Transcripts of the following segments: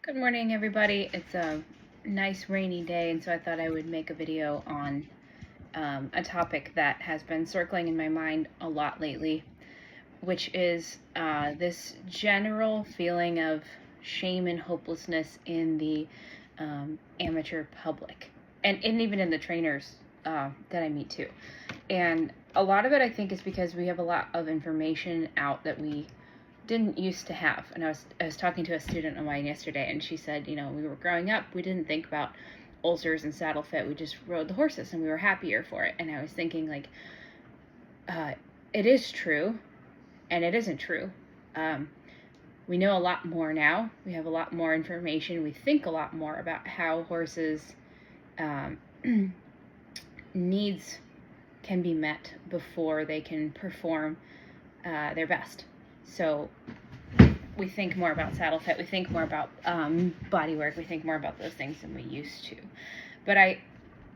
Good morning, everybody. It's a nice rainy day, and so I thought I would make a video on a topic that has been circling in my mind a lot lately, which is this general feeling of shame and hopelessness in the amateur public, and even in the trainers that I meet too. And a lot of it, I think, is because we have a lot of information out that we didn't used to have. And I was talking to a student of mine yesterday, and she said, we were growing up, we didn't think about ulcers and saddle fit. We just rode the horses, and we were happier for it. And I was thinking, like, it is true, and it isn't true. We know a lot more now. We have a lot more information. We think a lot more about how horses' needs can be met before they can perform their best. So we think more about saddle fit, we think more about body work, we think more about those things than we used to. But I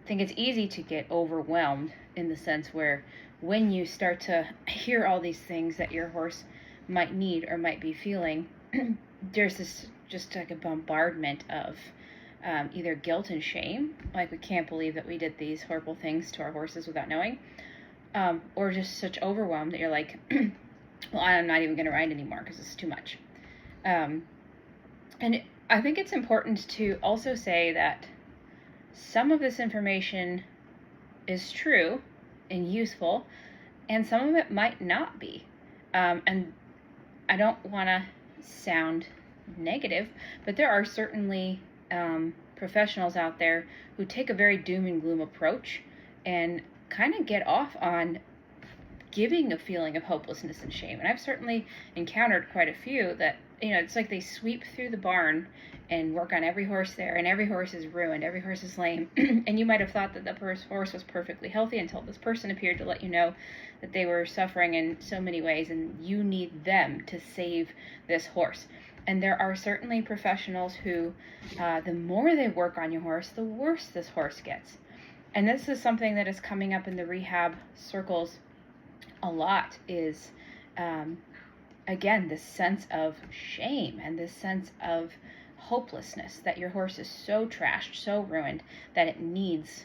think it's easy to get overwhelmed in the sense where when you start to hear all these things that your horse might need or might be feeling, there's this just like a bombardment of either guilt and shame, like we can't believe that we did these horrible things to our horses without knowing, or just such overwhelm that you're like, well, I'm not even going to ride anymore because it's too much. And I think it's important to also say that some of this information is true and useful, and some of it might not be. And I don't want to sound negative, but there are certainly professionals out there who take a very doom and gloom approach and kind of get off on giving a feeling of hopelessness and shame. And I've certainly encountered quite a few that, it's like they sweep through the barn and work on every horse there, and every horse is ruined, every horse is lame. And you might have thought that the horse was perfectly healthy until this person appeared to let you know that they were suffering in so many ways, and you need them to save this horse. And there are certainly professionals who, the more they work on your horse, the worse this horse gets. And this is something that is coming up in the rehab circles a lot, is again, this sense of shame and this sense of hopelessness that your horse is so trashed, so ruined, that it needs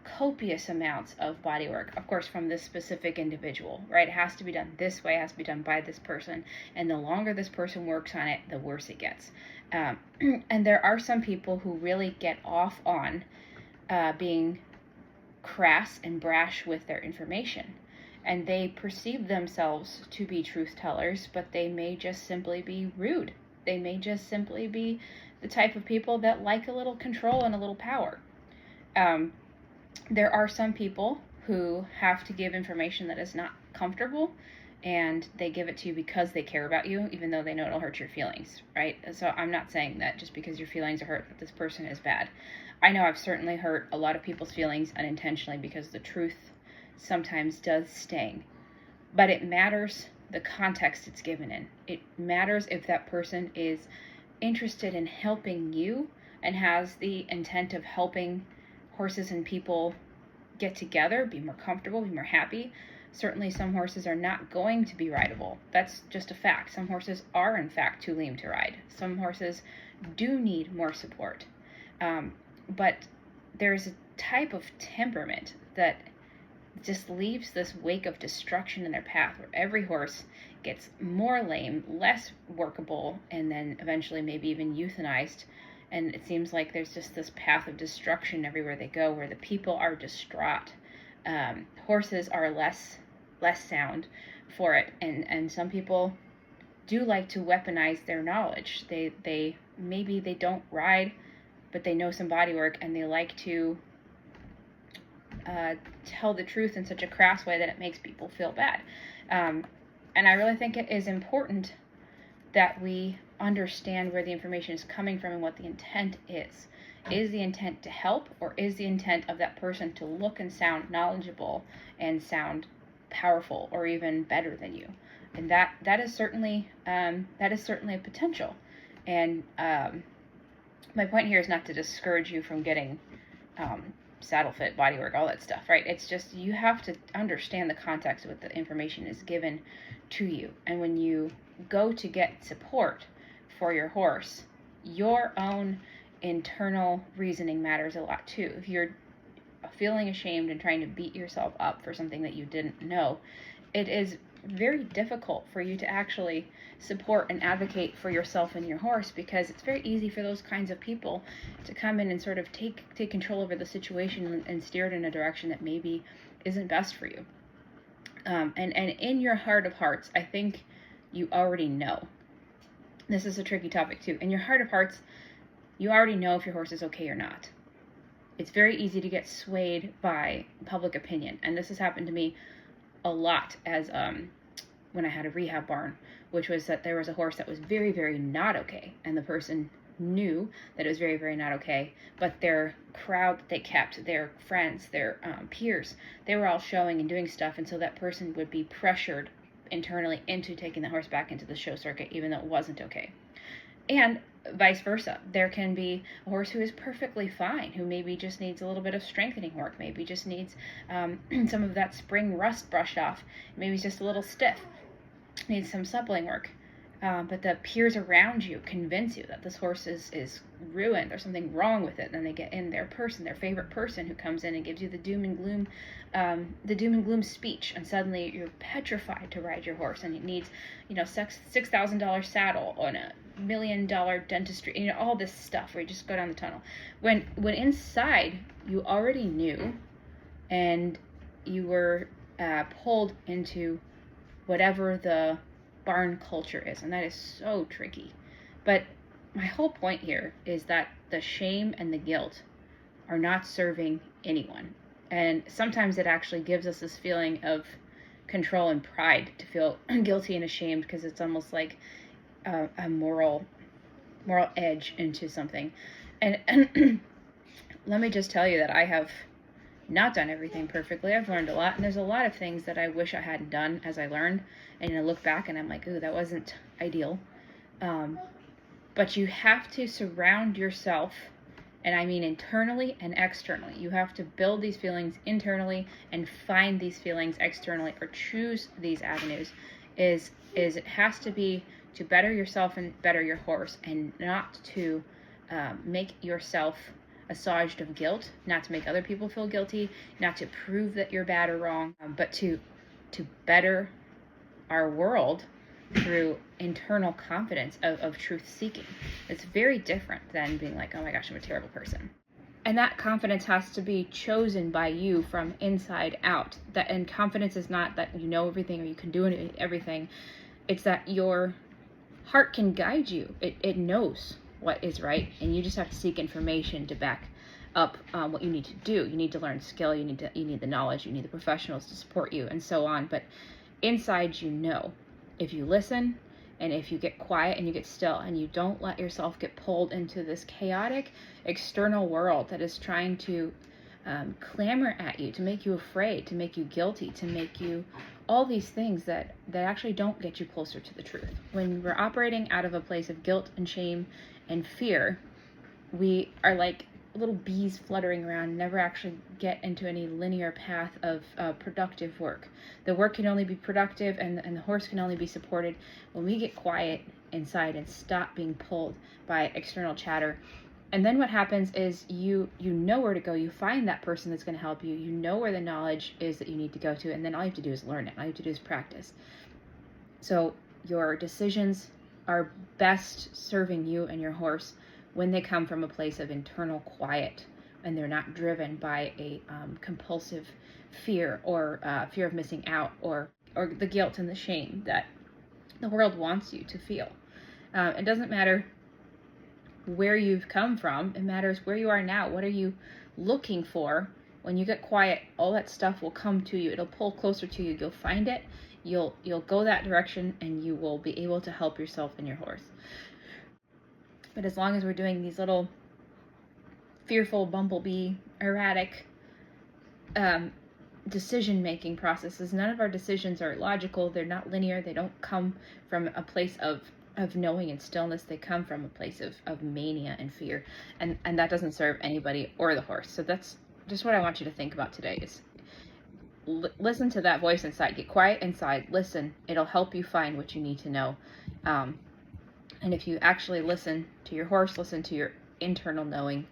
copious amounts of body work, of course, from this specific individual, right? It has to be done this way, it has to be done by this person, and the longer this person works on it, the worse it gets. And there are some people who really get off on being crass and brash with their information. And they perceive themselves to be truth tellers, but they may just simply be rude. They may just simply be the type of people that like a little control and a little power. There are some people who have to give information that is not comfortable, and they give it to you because they care about you, even though they know it'll hurt your feelings, right? So I'm not saying that just because your feelings are hurt that this person is bad. I know I've certainly hurt a lot of people's feelings unintentionally because the truth sometimes does sting, but it matters the context it's given in. It matters if that person is interested in helping you and has the intent of helping horses and people get together, be more comfortable, be more happy. Certainly some horses are not going to be rideable. That's just a fact. Some horses are in fact too lame to ride. Some horses do need more support. But there's a type of temperament that just leaves this wake of destruction in their path, where every horse gets more lame, less workable, and then eventually maybe even euthanized. And it seems like there's just this path of destruction everywhere they go, where the people are distraught. Horses are less sound for it, and some people do like to weaponize their knowledge. They maybe they don't ride, but they know some body work, and they like to tell the truth in such a crass way that it makes people feel bad. And I really think it is important that we understand where the information is coming from and what the intent is. Is the intent to help, or is the intent of that person to look and sound knowledgeable and sound powerful or even better than you? And that is certainly a potential. And my point here is not to discourage you from getting saddle fit, body work, all that stuff, right? It's just you have to understand the context of what the information is given to you. And when you go to get support for your horse, your own internal reasoning matters a lot too. If you're feeling ashamed and trying to beat yourself up for something that you didn't know, it is very difficult for you to actually support and advocate for yourself and your horse, because it's very easy for those kinds of people to come in and sort of take control over the situation and steer it in a direction that maybe isn't best for you. And in your heart of hearts, I think you already know. This is a tricky topic too. In your heart of hearts, you already know if your horse is okay or not. It's very easy to get swayed by public opinion, and this has happened to me a lot as when I had a rehab barn, which was that there was a horse that was very, very not okay, and the person knew that it was very, very not okay, but their crowd that they kept, their friends, their peers, they were all showing and doing stuff, and so that person would be pressured internally into taking the horse back into the show circuit, even though it wasn't okay. And vice versa. There can be a horse who is perfectly fine, who maybe just needs a little bit of strengthening work, maybe just needs some of that spring rust brushed off, maybe he's just a little stiff, needs some suppling work. But the peers around you convince you that this horse is ruined, there's something wrong with it. Then they get in their favorite person who comes in and gives you the doom and gloom speech, and suddenly you're petrified to ride your horse, and it needs, $6,000 saddle on a $1 million dentistry, all this stuff where you just go down the tunnel. When inside you already knew, and you were pulled into whatever the barn culture is, and that is so tricky. But my whole point here is that the shame and the guilt are not serving anyone, and sometimes it actually gives us this feeling of control and pride to feel guilty and ashamed, because it's almost like a moral edge into something. And let me just tell you that I have not done everything perfectly. I've learned a lot, and there's a lot of things that I wish I hadn't done as I learned, and I look back and I'm like, ooh, that wasn't ideal. But you have to surround yourself, and I mean internally and externally. You have to build these feelings internally and find these feelings externally, or choose these avenues. It has to be to better yourself and better your horse, and not to make yourself assuaged of guilt, not to make other people feel guilty, not to prove that you're bad or wrong, but to better our world through internal confidence of truth seeking. It's very different than being like, oh my gosh, I'm a terrible person. And that confidence has to be chosen by you from inside out. And confidence is not that you know everything or you can do everything. It's that your heart can guide you. It knows what is right, and you just have to seek information to back up what you need to do. You need to learn skill, you need the knowledge, you need the professionals to support you, and so on. But inside, if you listen, and if you get quiet and you get still, and you don't let yourself get pulled into this chaotic external world that is trying to clamor at you, to make you afraid, to make you guilty, to make you all these things that actually don't get you closer to the truth. When we're operating out of a place of guilt and shame and fear, we are like little bees fluttering around, never actually get into any linear path of productive work. The work can only be productive, and the horse can only be supported when we get quiet inside and stop being pulled by external chatter. And then what happens is you know where to go. You find that person that's going to help you. You know where the knowledge is that you need to go to, and then all you have to do is learn it. All you have to do is practice. So your decisions are best serving you and your horse when they come from a place of internal quiet, and they're not driven by a compulsive fear, or fear of missing out, or the guilt and the shame that the world wants you to feel. It doesn't matter where you've come from. It matters where you are now. What are you looking for? When you get quiet, all that stuff will come to you. It'll pull closer to you. You'll find it. You'll go that direction, and you will be able to help yourself and your horse. But as long as we're doing these little fearful, bumblebee, erratic decision-making processes, none of our decisions are logical. They're not linear. They don't come from a place of knowing and stillness. They come from a place of mania and fear, and that doesn't serve anybody or the horse. So that's just what I want you to think about today, is listen to that voice inside. Get quiet inside, listen. It'll help you find what you need to know, And if you actually listen to your horse, listen to your internal knowing,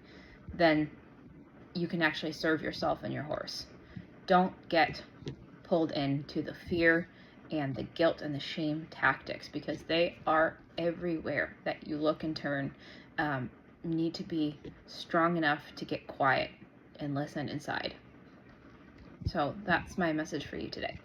then you can actually serve yourself and your horse. Don't get pulled into the fear and the guilt and the shame tactics, because they are everywhere that you look and turn. You need to be strong enough to get quiet and listen inside. So that's my message for you today.